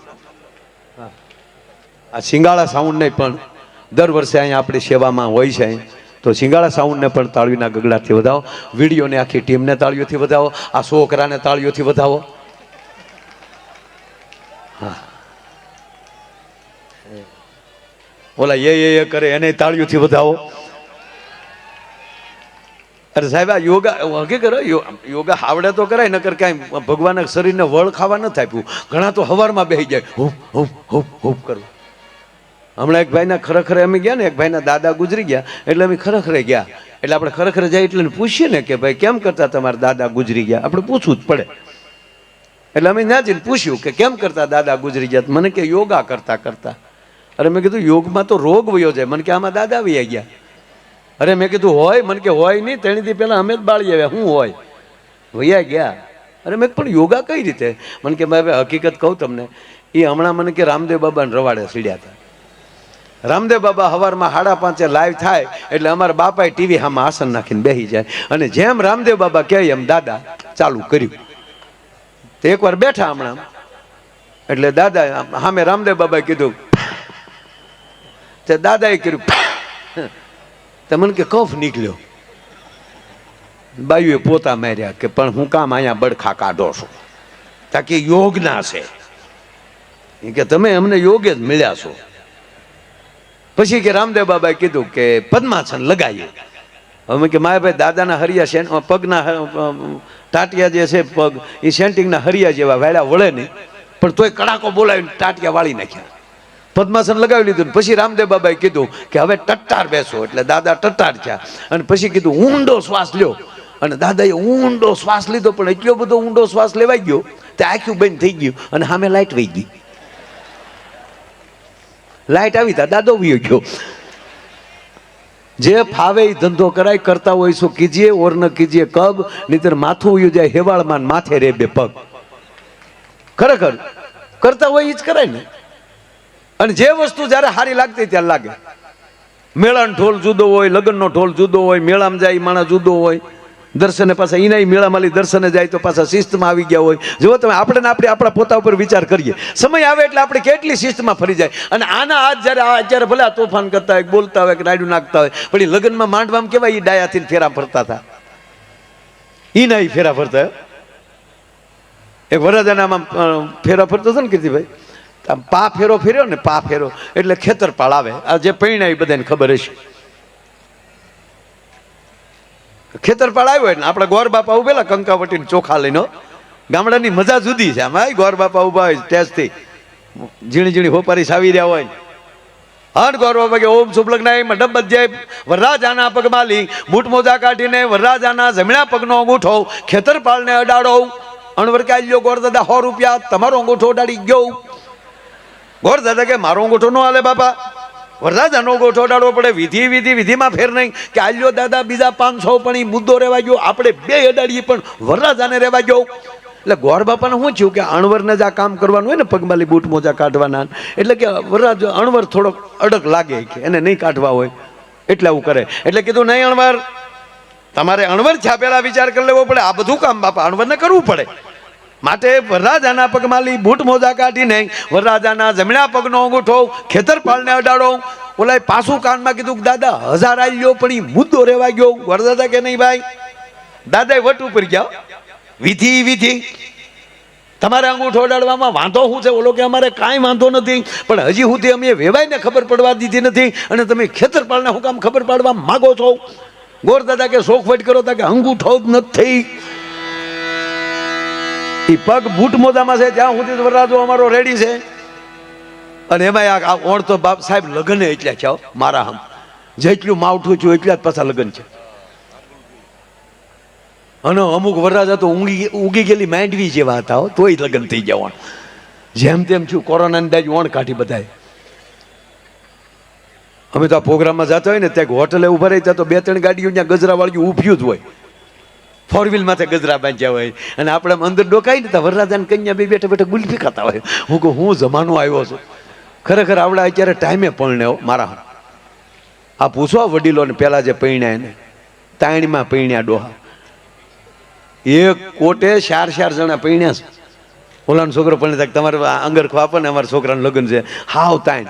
આ સિંગાળા સાઉન્ડને પણ દર વર્ષે અહીંયા આપણી સેવામાં હોય છે. તો સિંગાળા સાઉન્ડને પણ તાળીના ગગડાથી વધાવો. વિડીયોને આખી ટીમને તાળીઓથી વધાવો. આ છોકરાને તાળીઓથી વધાવો. હા, ઓલા એ કરે એને તાળીઓથી વધાવો. અરે સાહેબ આ યોગા હકી કરો, યોગા આવડે તો કરાય, નકર કાંઈ ભગવાનના શરીરને વળ ખાવા નથી આપ્યું. ઘણા તો હવારમાં બેસી જાય હુપ હુપ હુપ હુપ કરવું. હમણાં એક ભાઈના ખરેખરે અમે ગયા ને, એક ભાઈના દાદા ગુજરી ગયા, એટલે અમે ખરેખરે ગયા. એટલે આપણે ખરેખરે જાય એટલે પૂછીએ ને કે ભાઈ કેમ કરતા તમારા દાદા ગુજરી ગયા, આપણે પૂછવું જ પડે. એટલે અમે ના જઈને પૂછ્યું કે કેમ કરતા દાદા ગુજરી ગયા. મને કે યોગા કરતા કરતા. અરે મેં કીધું યોગમાં તો રોગ વયો જાય. મને કે આમાં દાદા વયા ગયા. અરે મેં કીધું હોય. મને કે હોય નહીં, તેણીથી પહેલાં અમે જ બાળી આવ્યા, શું હોય, વયા ગયા. અરે મેં પણ યોગા કઈ રીતે? મને કે ભાઈ હકીકત કહું તમને, એ હમણાં મને કે રામદેવ બાબાને રવાડે સીડ્યા હતા. રામદેવ બાબા સવારમાં 5:30 લાઈવ થાય એટલે અમારા બાપાએ ટીવી સામે આસન નાખીને બેસી જાય, અને જેમ રામદેવ બાબા કહે એમ દાદા ચાલુ કર્યું. તો એકવાર બેઠા હમણાં, એટલે દાદા સામે રામદેવ બાબાએ કીધું, તે દાદાએ કર્યું, તો મને કે કફ નીકળ્યો. બાયુએ પોતા માર્યા કે પણ હું કામ અહીંયા બડખા કાઢો છો, તાકી યોગ ના છે કે તમે અમને યોગે જ મળ્યા છો. પછી કે રામદેવ બાબાએ કીધું કે પદ્માસન લગાવીએ. હવે કે મારા ભાઈ દાદાના હરિયા પગના ટાટિયા જે છે પગ એ સેન્ટિંગના હરિયા જેવા વાળ્યા વળે નહીં, પણ તોય કડાકો બોલાવીને ટાટિયા વાળી નાખ્યા. પદ્માસન લગાવી લીધું. પછી રામદેવ બાબાએ કીધું કે હવે ટટ્ટાર બેસો, એટલે દાદા ટટ્ટાર થયા. અને પછી કીધું ઊંડો શ્વાસ લ્યો, અને દાદાએ ઊંડો શ્વાસ લીધો, પણ એટલો બધો ઊંડો શ્વાસ લેવાઈ ગયો તે આખું બંધ થઈ ગયું, અને સામે લાઈટ વહી ગઈ. લાઈટ આવી તા દાદો વયો ગયો. જે ફાવે એ ધંધો કરાય, કરતા હોય શું કીજીએ ઓર ન કીજીએ કબ, નહીતર માથું ઉયું જાય હેવાળમાં, માથે રે બે પગ. ખરેખર કરતા હોય એ જ કરાય ને. અને જે વસ્તુ જ્યારે સારી લાગતી ત્યારે લાગે. મેળાનો ઢોલ જુદો હોય, લગ્નનો ઢોલ જુદો હોય, મેળામાં જાય માણસ જુદો હોય, દર્શને પાછા એના મેળામાં લઈ દર્શને જાય તો પાછા શિસ્તમાં આવી ગયા હોય. જો તમે આપણે આપણા પોતા ઉપર વિચાર કરીએ, સમય આવે એટલે આપણે કેટલી શિસ્તમાં ફરી જાય. અને આના હાથ જ્યારે અત્યારે ભલે આ તોફાન કરતા હોય, બોલતા હોય કે રાયડું નાખતા હોય, પણ એ લગ્નમાં માંડવામાં કેવાય એ ડાયાથી ફેરા ફરતા હતા. એ ના એ ફેરા ફરતા. એક વરરાજાનામાં ફેરા ફરતો હતો ને કીર્તિભાઈ, પા ફેરો ફેર્યો ને, પા ફેરો એટલે ખેતરપાળ આવે. આ જે પૈણા એ બધાને ખબર હશે. ખેતરપાળ આવ્યો એટલે આપણે ગોર બાપા ઉભેલા કંકાવટી ચોખા લઈને. ગામડાની મજા જુદી છે. આમાં ગોર બાપા ઉભા હોય ટેસ્ટથી, ઝીણી ઝીણી હોપારી સાવી રહ્યા હોય. હર ગોર બાપા કે ઓમ શુભ લગ્ન એમાં ડબ્બત જાય, વરરાજાના પગમાં લી બૂટ મોજા કાઢીને વરરાજાના જમણા પગનો અંગૂઠો ખેતરપાળને અડાડો. અણવર કે આલ્યો ગોર દાદા 100 રૂપિયા, તમારો અંગૂઠો અડાડી ગયો. ગોર દાદા કે મારો અંગૂઠો નો હાલે બાપા, વરરાજાનો અંગૂઠો અડાડવો પડે. વિધિમાં ફેર નહીં કે આલ્યો દાદા બીજા 500, પણ એ મુદ્દો રહેવા ગયો. આપણે 2 અડાડીએ પણ વરરાજાને રહેવા ગયો. એટલે ગોર બાપાને શું થયું કે અણવરને જ આ કામ કરવાનું હોય ને, પગમાલી બૂટ મોજા કાઢવાના, એટલે કે વરરાજ અણવર થોડોક અડક લાગે કે એને નહીં કાઢવા હોય. એટલે આવું કરે. એટલે કીધું નહીં અણવર, તમારે અણવર છાપેલા વિચાર કરી લેવો પડે. આ બધું કામ બાપા અણવરને કરવું પડે. માટે વરરાજાના પગમાં લી બૂટ મોજા કાઢીને વરરાજાના જમણા પગનો અંગૂઠો ખેતરપાળને અડાડો. ઓલા પાછું કાનમાં કીધું દાદા 1000 આવી ગયો પણ એ મુદ્દો રેવા ગયો. વરદાદા કે નહીં ભાઈ, દાદા વટ ઉપર ગયા. વિધિ વિધિ તમારે અંગૂઠો અડાડવામાં વાંધો શું છે? ઓલો કે અમારે કાંઈ વાંધો નથી, પણ હજી સુધી અમે વેવાઈને ખબર પડવા દીધી નથી, અને તમે ખેતરપાળને શું કામ ખબર પાડવા માગો છો? ગોરદાદા કે શોખવટ કરો તા કે અંગૂઠો જ નથી. એ પગ બૂટ મોજામાં છે ત્યાં સુધી વરરાજો અમારો રેડી છે. અને એમાં આ ઓણ તો બાપ સાહેબ લગ્ન એટલા છે મારા હમ, જેટલું માવઠું છું એટલા જ પાછા લગ્ન છે. અને અમુક વરરાજા તો ઉગી ગયેલી માંડવી જેવા હતા, તોય લગ્ન થઈ ગયા. જેમ તેમ છું કોરોનાની દાજ ઓણ કાઢી બધાય. અમે તો આ પ્રોગ્રામમાં જતા હોય ને ત્યાં હોટલે ઉભા રહી ત્યાં તો 2-3 ગાડીઓ ત્યાં ગજરાવાળી ઊભ્યું જ હોય, 4 વ્હીલ માથે ગજરા બાંધ્યા હોય. અને આપણે અંદર ડોકાઈ ને વરરાજાને કન્યા બે બેઠા બેઠા ગુલ્ફી ખાતા હોય. હું કહું હું જમાનો આવ્યો છું. ખરેખર આવડા અત્યારે ટાઈમે પરણ્યો મારા. આ પૂછવા વડીલોને પેલા જે પૈણ્યા એને તાણીમાં પૈણ્યા ડોહા. એક કોટે 4 જણા પૈણ્યા છે. ઓલાનો છોકરો પણ તમારે અંગરખો આપો ને અમારા છોકરાનું લગ્ન છે હાવ તાણ.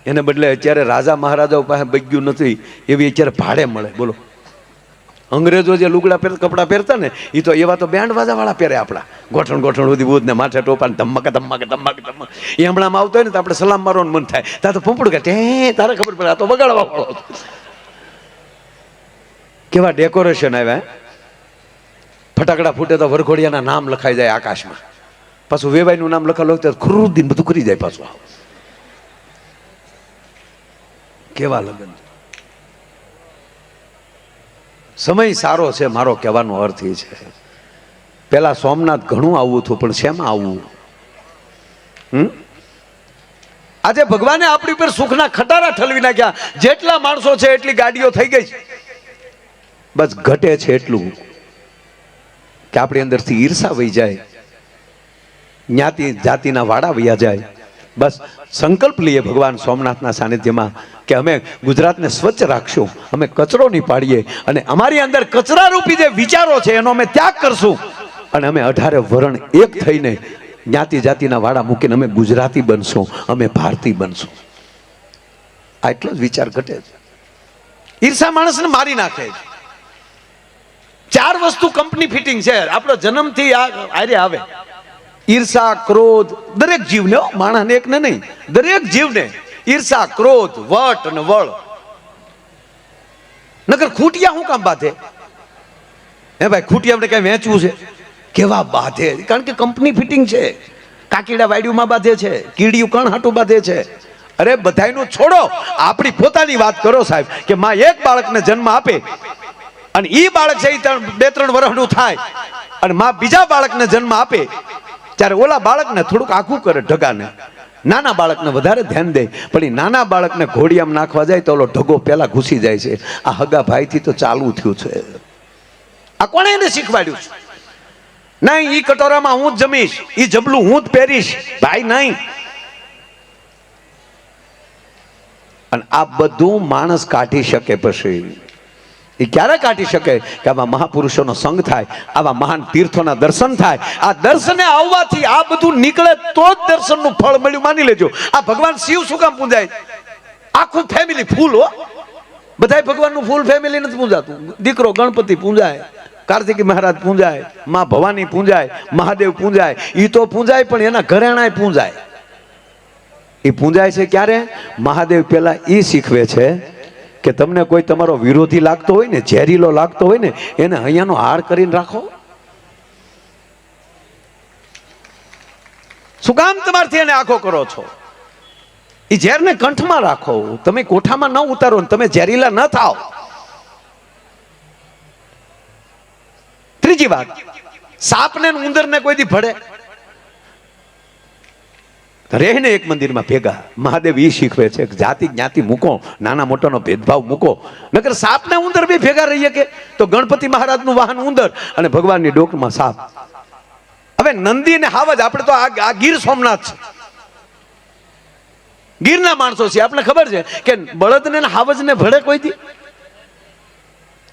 એને બદલે અત્યારે રાજા મહારાજાઓ પાસે બગ્યું નથી એવી અત્યારે ભાડે મળે. બોલો, અંગ્રેજો જે લુગડા કપડા પહેરતા ને એ તો એવા તો બેન્ડ વાજા વાળા પહેરે. આપણા ગોઠણ સુધી બુધ ને માથે ટોપાને ધમક ધમક ધમક ધમક. એ હમણાં આવતો હોય ને તો આપણે સલામ મારવાનું મન થાય. ત્યાં તો પંપડું કે તારે ખબર પડે આ તો બગાડવા વાળો. કેવા ડેકોરેશન આવ્યા. ફટાકડા ફૂટે તો વરઘોડિયાના નામ લખાઈ જાય આકાશમાં. પાછું વેવાઈનું નામ લખાયેલું હોય તો ખુરુદ્દીન બધું કરી જાય પાછું. કેવા લગ્ન. સમય સારો છે મારો કહેવાનો અર્થ એ છે. પેલા સોમનાથ ઘણું આવવું હતું પણ શેમાં આવવું? આજે ભગવાને આપણી પર સુખના ખટારા ઠલવી નાખ્યા. જેટલા માણસો છે એટલી ગાડીઓ થઈ ગઈ છે. બસ ઘટે છે એટલું કે આપણી અંદરથી ઈર્ષા વહી જાય, જ્ઞાતિ જાતિના વાડા વયા જાય. બસ સંકલ્પ લઈએ ભગવાન સોમનાથના સાનિધ્યમાં કે અમે ગુજરાતને સ્વચ્છ રાખશું, અમે કચરો નહીં પાડીએ, અને અમારી અંદર કચરા રૂપી જે વિચારો છે એનો અમે ત્યાગ કરશું, અને અમે 18 વરણ એક થઈને જ્ઞાતિ જાતિના વાડા મૂકીને અમે ગુજરાતી બનશું, અમે ભારતીય બનશું. આટલો જ વિચાર ઘટે છે. ઈર્ષા માણસને મારી નાખે છે. 4 વસ્તુ કંપની ફિટિંગ છે. આપણો જન્મથી આરે આવે. ઈર્ષા, ક્રોધ દરેક જીવને, માણસને એકને નહીં, દરેક જીવને ઈર્ષા, ક્રોધ, વટ અને વળ. નકર ખૂટિયા શું કામ બાંધે? હે ભાઈ, ખૂટિયાને કઈ વેચવું છે? કેવા બાંધે? કારણ કે કંપની ફિટિંગ છે. કાકીડા વાડીઓમાં બાંધે છે, કીડીયું કણ હાટું બાંધે છે. અરે બધાયનું છોડો, આપણી પોતાની વાત કરો સાહેબ. કે માં એક બાળકને જન્મ આપે અને ઈ બાળક છે 2-3 વર્ષનું થાય, અને માં બીજા બાળકને જન્મ આપે ત્યારે ઓલા બાળકને થોડુંક આખું કરે ઢગાને, નાના બાળકને વધારે ધ્યાન દે. પણ એ નાના બાળકને ઘોડિયામાં નાખવા જાય તો ઓલો ઢગો પેલા ઘૂસી જાય છે. આ હગા ભાઈથી તો ચાલુ થયું છે. આ કોણે એને શીખવાડ્યું છે? નહીં, ઈ કટોરામાં હું જ જમીશ, ઈ જબલું હું જ પહેરીશ, ભાઈ નહીં. અને આ બધું માણસ કાઢી શકે. પછી એ ક્યારે કાઢી શકે? કે આવા મહાપુરુષોનો સંગ થાય, આવા મહાન તીર્થોના દર્શન થાય. આ દર્શને આવવાથી આ બધું નીકળે તો જ દર્શનનું ફળ મળ્યું. માની લેજો. આ ભગવાન શિવ શું કામ પૂજાય? આખું ફેમિલી ફૂલ હો. બધાય ભગવાનનું ફૂલ ફેમિલી નથી પૂજાતું. દીકરો ગણપતિ પૂજાય, કાર્તિકી મહારાજ પૂજાય, માં ભવાની પૂજાય, મહાદેવ પૂજાય. એ તો પૂજાય પણ એના ઘરેણાય પૂજાય. એ પૂજાય છે ક્યારે? મહાદેવ પેલા એ શીખવે છે કે તમને કોઈ તમારો વિરોધી લાગતો હોય ને, ઝેરીલો લાગતો હોય ને, એને અહીંયાનો હાર કરીને રાખો. શું કામ તમારથી એને આખો કરો છો? એ ઝેરને કંઠમાં રાખો. તમે કોઠામાં ન ઉતારો ને તમે ઝેરીલા ન થાઓ. ત્રીજી વાત, સાપને ઉંદરને કોઈ દી ભળે? રહેને એક મંદિરમાં ભેગા. મહાદેવ ઈ શીખવે છે કે જાતિ જ્ઞાતિ મૂકો, નાના મોટાનો ભેદભાવ મૂકો. નકર સાપ ને ઉંદર બી ભેગા રહીએ કે? તો ગણપતિ મહારાજનું વાહન ઉંદર અને ભગવાનની ડોકમાં સાપ. હવે નંદી ને હાવજ, આપણે તો આ ગીર સોમનાથ છે. ગીરના માણસો છે, આપણે ખબર છે કે બળદને ને હાવજને ભળે કોઈ દી?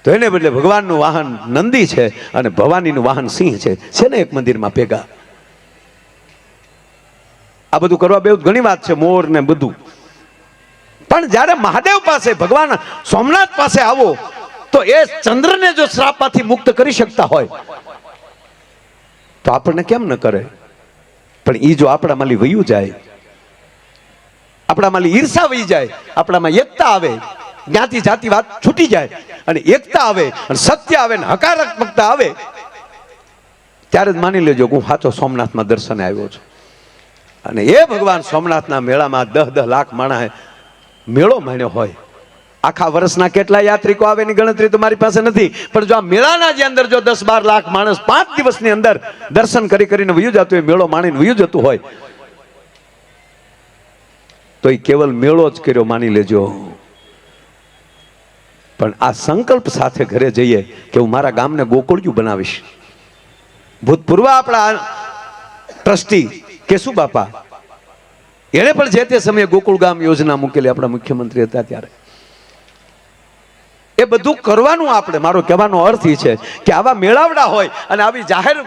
તો એને બદલે ભગવાનનું વાહન નંદી છે અને ભવાનીનું વાહન સિંહ છે ને એક મંદિરમાં ભેગા. આ બધું કરવા બે ઘણી વાત છે, મોર ને બધું. પણ જ્યારે મહાદેવ પાસે, ભગવાન સોમનાથ પાસે આવો તો એ ચંદ્રને જો શ્રાપમાંથી મુક્ત કરી શકતા હોય તો આપણને કેમ ન કરે? પણ એ જો આપણામાં વયું જાય, આપણામાં ઈર્ષા વહી જાય, આપણામાં એકતા આવે, જ્ઞાતિ જાતિ વાત છૂટી જાય અને એકતા આવે અને સત્ય આવે ને હકારાત્મકતા આવે, ત્યારે જ માની લેજો હું સાચો સોમનાથમાં દર્શને આવ્યો છું. અને એ ભગવાન સોમનાથના મેળામાં 10-10 લાખ માણસ મેળો માણ્યો હોય. આખા વર્ષના કેટલા યાત્રિકો આવે એની ગણતરી તો મારી પાસે નથી, પણ જો આ મેળાના જે અંદર જો 10-12 લાખ માણસ 5 દિવસની અંદર દર્શન કરીને વયું જતું હોય, મેળો માણીને વયું જતું હોય, તો એ કેવલ મેળો જ કર્યો માની લેજો. પણ આ સંકલ્પ સાથે ઘરે જઈએ કે હું મારા ગામને ગોકુળિયું બનાવીશ. ભૂતપૂર્વ આપણા ટ્રસ્ટી કેશુ બાપા, એણે પણ જે તે સમયે ગોકુળ ગામ યોજના મૂકેલી, આપણા મુખ્યમંત્રી હતા ત્યારે. એ બધું કરવાનું આપણે, મારો કહેવાનો અર્થ એ છે કે આવા મેળાવડા હોય અને આવી જાહેર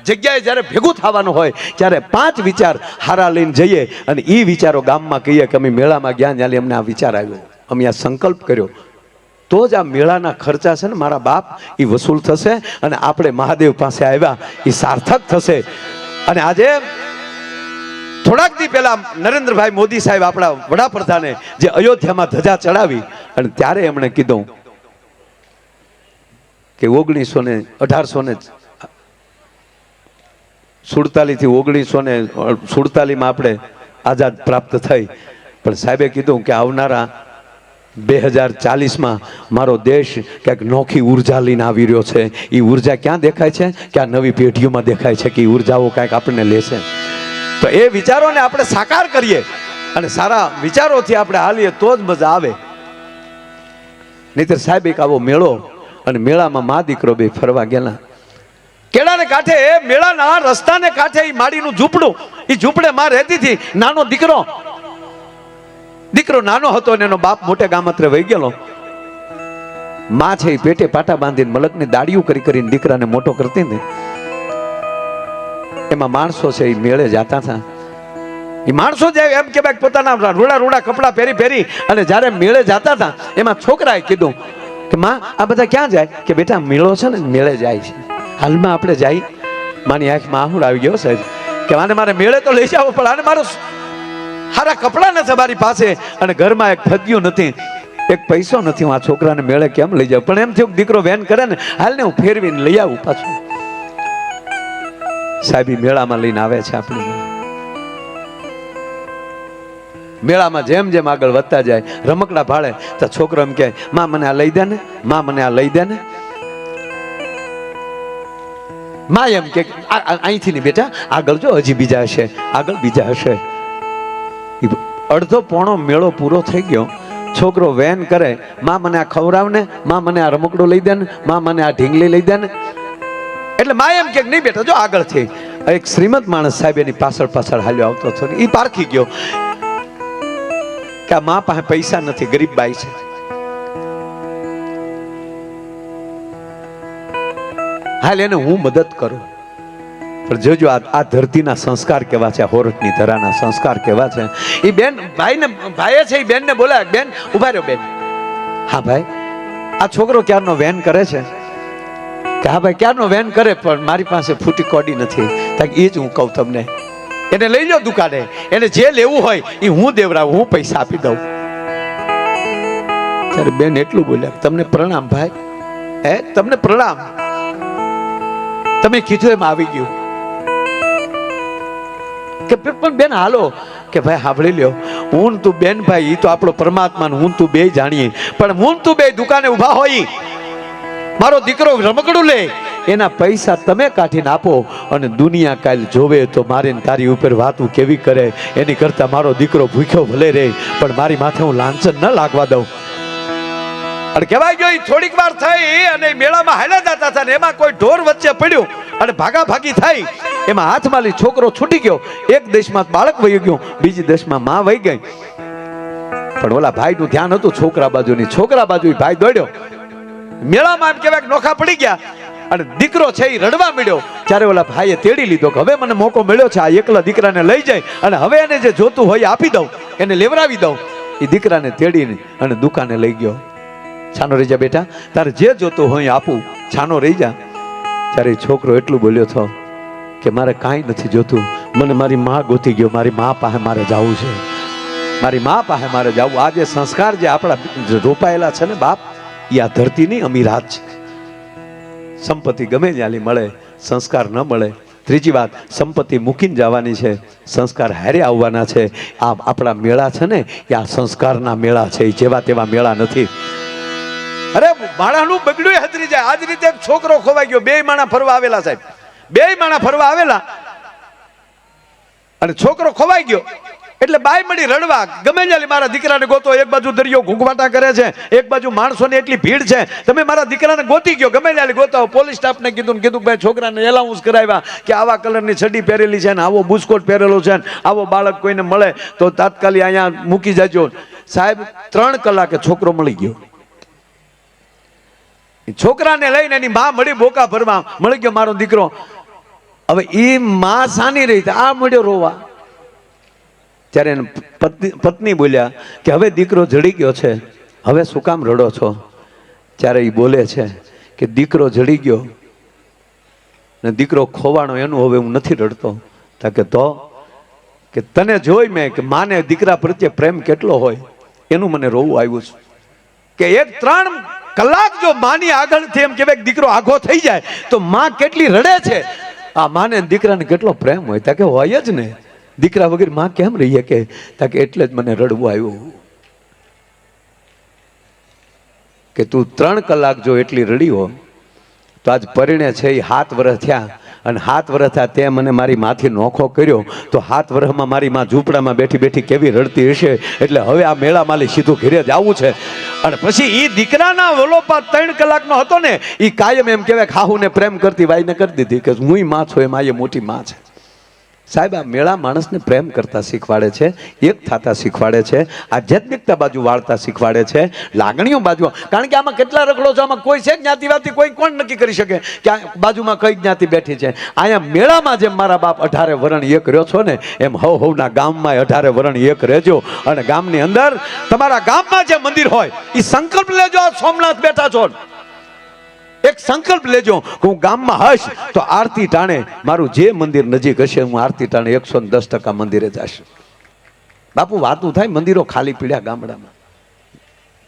જગ્યાએ જ્યારે ભેગું થવાનું હોય ત્યારે 5 વિચાર હારા લઈને જઈએ અને એ વિચારો ગામમાં કહીએ કે અમે મેળામાં ગયા ત્યારે અમને આ વિચાર આવ્યો, અમે આ સંકલ્પ કર્યો, તો જ આ મેળાના ખર્ચા છે ને મારા બાપ એ વસૂલ થશે અને આપણે મહાદેવ પાસે આવ્યા એ સાર્થક થશે. અને આજે થોડાક દી પહેલા નરેન્દ્રભાઈ મોદી સાહેબ આપણા વડાપ્રધાને જે અયોધ્યામાં ધજા ચડાવી અને ત્યારે એમણે કીધું કે 1847 થી 1947 આપણે આઝાદ પ્રાપ્ત થઈ, પણ સાહેબે કીધું કે આવનારા 2040માં મારો દેશ ક્યાંક નોખી ઉર્જા લઈને આવી રહ્યો છે. એ ઉર્જા ક્યાં દેખાય છે કે આ નવી પેઢીઓમાં દેખાય છે કે એ ઉર્જાઓ કાંઈક આપણને લેશે. તો એ વિચારોને આપણે સાકાર કરીએ અને સારા વિચારોથી આપણે હાલીએ તો જ મજા આવે. નહીતર સાહેબ એક આવો મેળો અને મેળામાં મા દીકરો બે ફરવા ગયેલા, કેળાને કાંઠે મેળાના રસ્તાને કાંઠે એ માડીનું ઝૂંપડું, એ ઝૂંપડે માં રહેતી હતી નાનો દીકરો નાનો હતો અને એનો બાપ મોટે ગામત્રે વહી ગયેલો. માં છે એ પેટે પાટા બાંધીને મલકની દાડિયું કરીને દીકરાને મોટો કરતી હતી. એમાં માણસો છે એ મેળે જતા હતા. એ માણસો જે એમ કે પોતાના રૂડા કપડા પહેરી અને જ્યારે મેળે જતા હતા એમાં છોકરાએ કીધું કે માં આ બધા ક્યાં જાય? કે બેટા મેળો છે ને મેળે જાય છે, હાલમાં આપણે જાય. માની આંખમાં આહુડ આવી ગયો સાહેબ કે મારે મેળે તો લઈ જાવ, પણ આને મારો સારા કપડા નથી મારી પાસે અને ઘરમાં એક ફદ્યું નથી, એક પૈસો નથી, હું આ છોકરાને મેળે કેમ લઈ જાઉં? પણ એમ થયું દીકરો વેન કરે ને, હાલ ને હું ફેરવીને લઈ આવું પાછું. સાહેબ મેળામાં લઈને આવે છે આપણે. મેળામાં જેમ જેમ આગળ વધતા જાય રમકડા ભાળે તો છોકરો એમ કે માં મને આ લઈ દે ને, માં મને આ લઈ દે ને. માં એમ કે અહીંથી નહીં બેટા, આગળ જો હજી બીજા હશે, આગળ બીજા હશે. અડધો પોણો મેળો પૂરો થઈ ગયો, છોકરો વેન કરે, માં મને આ ખવડાવ ને, માં મને આ રમકડું લઈ દે ને, માં મને આ ઢીંગલી લઈ દે ને. એટલે માં એમ કે નહીં બેટા જો આગળથી. એક શ્રીમંત માણસ સાહેબ એની પાછળ હાલ્યો આવતો હતો, એ પારખી ગયો કે આ માં પાસે પૈસા નથી, ગરીબ બાઈ છે. હાલ એને હું મદદ કરું. પણ જોજો આ ધરતીના સંસ્કાર કેવા છે, હોરઠની ધરાના સંસ્કાર કેવા છે. એ બેન ભાઈએ છે, એ બેનને બોલાય, બેન ઉભા રહ્યો બેન. હા ભાઈ, આ છોકરો ક્યારનો વેન કરે છે? કે હા ભાઈ ક્યારનો વેન કરે, પણ મારી પાસે ફૂટી કોડી નથી. એ જ હું કહું તમને, એને લઈ લો દુકાને, એને જે લેવું હોય એ હું દેવડાવું, હું પૈસા આપી દઉં. ત્યારે બેન એટલું બોલ્યા, તમને પ્રણામ ભાઈ, તમને પ્રણામ, તમે કીધું એમ આવી ગયું. કે પણ બેન હાલો, કે ભાઈ સાંભળી લ્યો, હું તું બેન ભાઈ એ તો આપણો પરમાત્મા, હું તું બે જાણીએ, પણ હું તું બે દુકાને ઉભા હોય, મારો દીકરો રમકડું લે, એના પૈસા તમે કાઢીને આપો અને દુનિયા કાલ જોવે તો મારે તારી ઉપર વાતું કેવી કરે, એની કરતા મારો દીકરો ભૂખ્યો ભલે રહે પણ મારી માથે હું લાંછન ન લાગવા દઉં. અને કહેવાય ગયો થોડીક વાર થઈ અને મેળામાં હાલ્યા જતા હતા ને એમાં કોઈ ઢોર વચ્ચે પડ્યું અને ભાગાભાગી થઈ, એમાં હાથમાંથી છોકરો છૂટી ગયો. એક દેશમાં બાળક વહી ગયું, બીજી દેશમાં માં વહી ગઈ. પણ ઓલા ભાઈનું ધ્યાન હતું છોકરા બાજુની. છોકરા બાજુ ભાઈ દોડ્યો. મેળામાં એમ કહેવાય નોખા પડી ગયા અને દીકરો છે એ રડવા મળ્યો. ત્યારે ઓલા ભાઈએ તેડી લીધો કે હવે મને મોકો મળ્યો છે, આ એકલા દીકરાને લઈ જાય અને હવે એને જે જોતું હોય આપી દઉં, એને લેવરાવી દઉં. એ દીકરાને તેડીને અને દુકાને લઈ ગયો. છાનો રહી જા બેટા, તારે જે જોતું હોય આપું, છાનો રહી જા. ત્યારે છોકરો એટલું બોલ્યો હતો કે મારે કાંઈ નથી જોતું, મને મારી માં ગોતી ગયો, મારી માં પાસે મારે જવું છે, મારી માં પાસે મારે જવું. આ જે સંસ્કાર જે આપણા રોપાયેલા છે ને બાપ, એ આ ધરતીની અમીરાત છે. સંપત્તિ ગમે ત્યાંથી મળે, સંસ્કાર ન મળે. ત્રીજી વાત, સંપત્તિ મૂકીને જવાની છે, સંસ્કાર હારે આવવાના છે. આ આપણા મેળા છે ને એ આ સંસ્કારના મેળા છે, એ જેવા તેવા મેળા નથી. અરે માણાનું બગડ્યું હતરી જાય. આજ રીતે એક છોકરો ખોવાઈ ગયો. બે માણા ફરવા આવેલા સાહેબ, બે માણા ફરવા આવેલા અને છોકરો ખોવાઈ ગયો. એટલે બાઈ મળી રડવા, ગમે ત્યાંથી મારા દીકરાને ગોતો. એક બાજુ દરિયો ઘૂંઘવાટા કરે છે, એક બાજુ માણસોની એટલી ભીડ છે, તમે મારા દીકરાને ગોતી ગયો, ગમે ત્યાંથી ગોતો. પોલીસ સ્ટાફને કીધું ભાઈ છોકરાને એલાઉન્સ કરાવ્યા કે આવા કલરની છડી પહેરેલી છે ને આવો બુસ્કોટ પહેરેલો છે ને આવો બાળક કોઈને મળે તો તાત્કાલિક અહીંયા મૂકી જજો. સાહેબ 3 કલાકે છોકરો મળી ગયો. છોકરાને લઈને એની માં મળી બોકા ભરવા, મળી ગયો મારો દીકરો. હવે એ માં સાની રહી, આ મળ્યો રોવા. ત્યારે પત્ની બોલ્યા કે હવે દીકરો જડી ગયો છે, હવે શું કામ રડો છો? ત્યારે એ બોલે છે કે દીકરો જડી ગયો ને દીકરો ખોવાનો એનું હવે હું નથી રડતો. તો કે તને જોઈ મેં કે માને દીકરા પ્રત્યે પ્રેમ કેટલો હોય એનું મને રોવું આવ્યું છે. કે એક 3 કલાક જો માની આગળથી એમ કહેવાય દીકરો આઘો થઈ જાય તો માં કેટલી રડે છે. આ માને દીકરાને કેટલો પ્રેમ હોય. કે હોય જ ને, દીકરા વગર માં કેમ રહીએ? કે એટલે જ મને રડવું આવ્યું. કે તું 3 કલાક જો એટલી રડી હો તો આજ પરિણે છે એ 7 વર્ષ થયા અને 7 વર્ષ થયા તે મને મારી માથી નોખો કર્યો તો 7 વર્ષમાં મારી માં ઝૂંપડામાં બેઠી બેઠી કેવી રડતી હશે. એટલે હવે આ મેળા માલી સીધું ઘરે જ આવવું છે. અને પછી એ દીકરાના વલોપા 3 કલાકનો હતો ને એ કાયમ એમ કહેવાય ખાહુને પ્રેમ કરતી વાઈને કરી દીધી કે હું માં છું, એમાં એ મોટી માં છે. સાહેબ આ મેળા માણસને પ્રેમ કરતા શીખવાડે છે, એક થતા શીખવાડે છે, આધ્યાત્મિકતા બાજુ વાળતા શીખવાડે છે, લાગણીઓ બાજુ. કારણ કે આમાં કેટલા રખડો છો, આમાં કોઈ છે જ્ઞાતિવાદી, કોઈ કોણ નક્કી કરી શકે કે બાજુમાં કઈ જ્ઞાતિ બેઠી છે? અહીંયા મેળામાં જેમ મારા બાપ 18 વરણ એક રહ્યો છો ને એમ હવના ગામમાં 18 વરણ એક રહેજો. અને ગામની અંદર તમારા ગામમાં જે મંદિર હોય એ સંકલ્પ લેજો. સોમનાથ બેઠા છો, એક સંકલ્પ લેજો કે હું ગામમાં હશ તો આરતી ટાણે મારું જે મંદિર નજીક હશે હું આરતી ટાણે 110% મંદિરે જશે. બાપુ વાતું થાય મંદિરો ખાલી પીડ્યા ગામડામાં.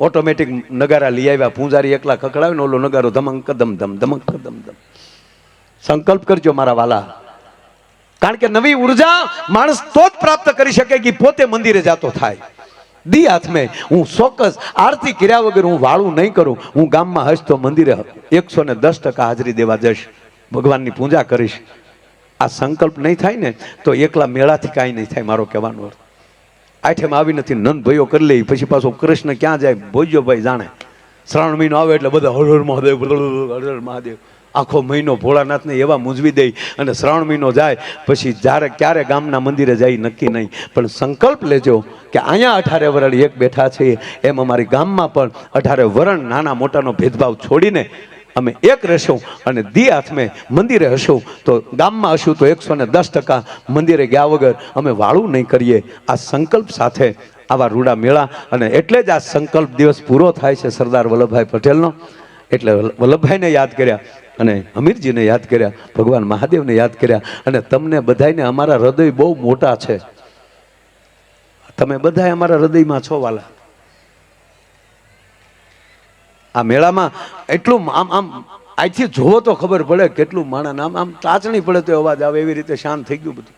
ઓટોમેટિક નગારા લઈ આવ્યા, પૂંજારી એકલા ખકડાવે ને ઓલો નગારો ધમંક ધમ ધમ ધમંક ધમ ધમ. સંકલ્પ કરજો મારા વાલા, કારણ કે નવી ઉર્જા માણસ તો જ પ્રાપ્ત કરી શકે કે પોતે મંદિરે જાતો થાય. દી હાથમે હું ચોક્કસ આરતી કર્યા વગર હું વાળું નહીં કરું. હું ગામમાં હશ તો મંદિરે 110% હાજરી દેવા જઈશ, ભગવાનની પૂજા કરીશ. આ સંકલ્પ નહીં થાય ને તો એકલા મેળાથી કાંઈ નહીં થાય. મારો કહેવાનો અર્થ આઠેમ આવી નથી, નંદ ભાઈઓ કરી લે, પછી પાછો કૃષ્ણ ક્યાં જાય ભોજો ભાઈ જાણે. શ્રાવણ મહિનો આવે એટલે બધા હર હર મહાદેવ હર હર મહાદેવ આખો મહિનો ભોળાનાથને એવા મૂંઝવી દઈ. અને શ્રાવણ મહિનો જાય પછી જ્યારે ક્યારે ગામના મંદિરે જાય નક્કી નહીં. પણ સંકલ્પ લેજો કે અહીંયા 18 વરણ એક બેઠા છે એમ અમારી ગામમાં પણ 18 વરણ નાના મોટાનો ભેદભાવ છોડીને અમે એક રહેશું અને દી હાથમે મંદિરે હશું. તો ગામમાં હશું તો 110% મંદિરે ગયા વગર અમે વાળું નહીં કરીએ. આ સંકલ્પ સાથે આવા રૂડા મેળા, અને એટલે જ આ સંકલ્પ દિવસ પૂરો થાય છે સરદાર વલ્લભભાઈ પટેલનો. એટલે વલ્લભભાઈને યાદ કર્યા અને હમીરજીને યાદ કર્યા, ભગવાન મહાદેવને યાદ કર્યા. અને તમને બધાને અમારા હૃદય બહુ મોટા છે, તમે બધા અમારા હૃદયમાં છો વાલા. આ મેળામાં એટલું આમ આમ અહીંથી જોવો તો ખબર પડે કેટલું માણસ આમ આમ ચાચણી પડે તો અવાજ આવે, એવી રીતે શાંત થઈ ગયું બધું.